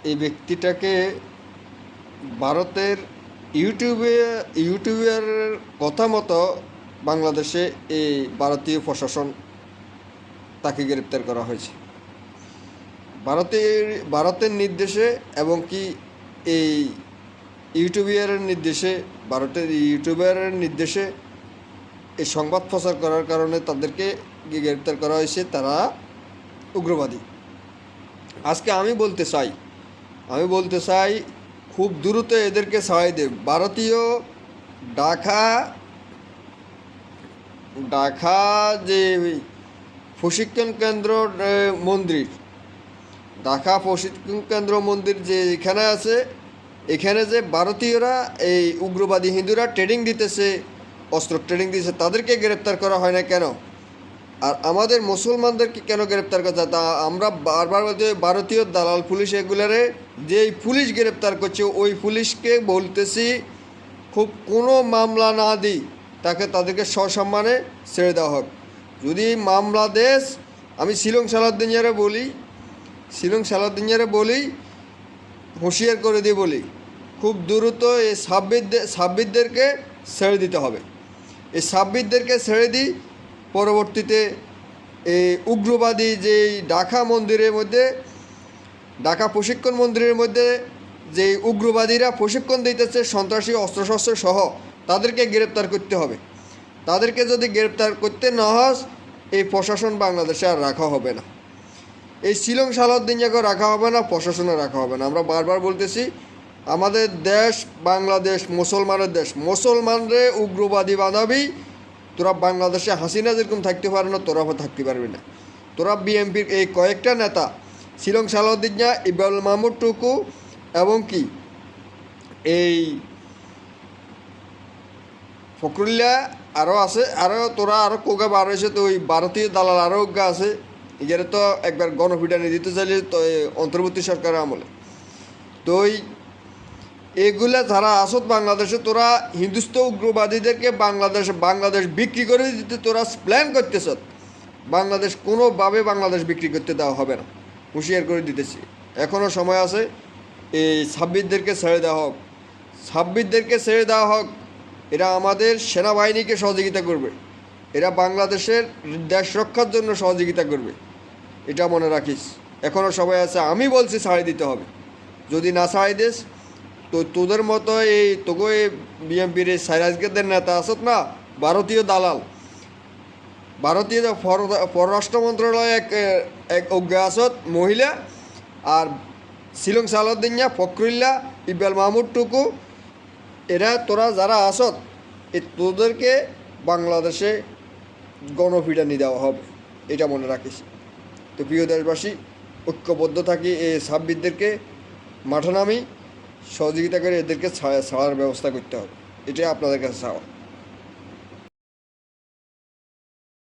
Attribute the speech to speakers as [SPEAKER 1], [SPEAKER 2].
[SPEAKER 1] এই ব্যক্তিটাকে ভারতের ইউটিউবের কথা মতো বাংলাদেশে এই ভারতীয় প্রশাসন তাকে গ্রেপ্তার করা হয়েছে ভারতের নির্দেশে, এবং কি এই ইউটিউবারের নির্দেশে, ভারতের ইউটিউবারের নির্দেশে এই সংবাদ প্রচার করার কারণে তাদেরকে গ্রেপ্তার করা হয়েছে। তারা উগ্রবাদী। আজকে আমি বলতে চাই খুব দ্রুত এদেরকে ছাড়াই দেব। ভারতীয় ঢাকা যে প্রশিক্ষণ কেন্দ্র মন্দির, ঢাকা প্রশিক্ষণ কেন্দ্র মন্দির যে এখানে আছে, এখানে যে ভারতীয়রা এই উগ্রবাদী হিন্দুরা ট্রেনিং দিতেছে, অস্ত্র ট্রেনিং দিতেছে, তাদেরকে গ্রেপ্তার করা হয় না কেন? আর আমাদের মুসলমানদেরকে কেন গ্রেপ্তার করছে? তা আমরা বারবার বলতে, ভারতীয় দালাল পুলিশ এগুলারে যেই পুলিশ গ্রেপ্তার করছে, ওই পুলিশকে বলতেছি খুব কোনো মামলা না দিই, তাদেরকে সসম্মানে ছেড়ে দেওয়া হোক। যদি মামলা দেশ, আমি শিলং সালাউদ্দিনের বলি, হুঁশিয়ার করে দিয়ে বলি, খুব দ্রুত এই সাব্বিরদেরকে ছেড়ে দিতে হবে। এই সাব্বিরদেরকে ছেড়ে দিই, পরবর্তীতে এই উগ্রবাদী যে ঢাকা প্রশিক্ষণ মন্দিরের মধ্যে যে উগ্রবাদীরা প্রশিক্ষণ দিতেছে সন্ত্রাসী অস্ত্রশস্ত্র সহ, তাদেরকে গ্রেপ্তার করতে হবে। তাদেরকে যদি গ্রেপ্তার করতে না হয়, এই প্রশাসন বাংলাদেশে আর রাখা হবে না। এই শিলং সালাউদ্দিনকে রাখা হবে না, প্রশাসনে রাখা হবে না। আমরা বারবার বলতেছি, আমাদের দেশ বাংলাদেশ মুসলমানের দেশ, মুসলমানরে উগ্রবাদী বানাবি, তোরা বাংলাদেশে হাসিনা যেরকম থাকতে পারে না, তোরাও থাকতে পারবি না। তোরা বিএনপির এই কয়েকটা নেতা, শিলং সালাউদ্দিন, ইকবাল মাহমুদ টুকু, এবং কি এই ফখরুল্লাহ আরও আছে, তোরা কোগা বার হয়েছে, তো ওই ভারতীয় দালাল আরও গা আছে। এগুলো তো একবার গণপিটানি দিতে চাইলে তো অন্তর্বর্তী সরকারের আমলে। তো এগুলা যারা আসত বাংলাদেশে, তোরা হিন্দুস্তান উগ্রবাদীদেরকে বাংলাদেশ বিক্রি করে দিতে তোরা প্ল্যান করতেছ। বাংলাদেশ কোনোভাবে বিক্রি করতে দেওয়া হবে না, হুঁশিয়ার করে দিতেছি। এখনও সময় আছে, এই সাব্বিরদেরকে ছেড়ে দেওয়া হোক। এরা আমাদের সেনাবাহিনীকে সহযোগিতা করবে, এরা বাংলাদেশের দেশ রক্ষার জন্য সহযোগিতা করবে, এটা মনে রাখিস। এখনও সময় আছে, আমি বলছি ছাড়িয়ে দিতে হবে। যদি না ছাড়িয়ে দিস, তো তোদের মতো তোকে বিএনপির এই সাইরাজগেদের নেতা আসত না, ভারতীয় দালাল, ভারতীয় পররাষ্ট্র মন্ত্রণালয়ে এক অজ্ঞা আসত মহিলা, আর শিলং সালাউদ্দিন, ফখরুল্লাহ, ইকবাল মাহমুদ টুকু, এরা তোরা যারা আসত, তোদেরকে বাংলাদেশে গণপিটানি দেওয়া হবে, এটা মনে রাখিস। তো প্রিয় দেশবাসী, ঐক্যবদ্ধ থাকি, এই সাব্বিরদেরকে মাঠে নামি সহযোগিতা করে এদেরকে ছাড়ার ব্যবস্থা করতে হবে, এটাই আপনাদের কাছে চাওয়া।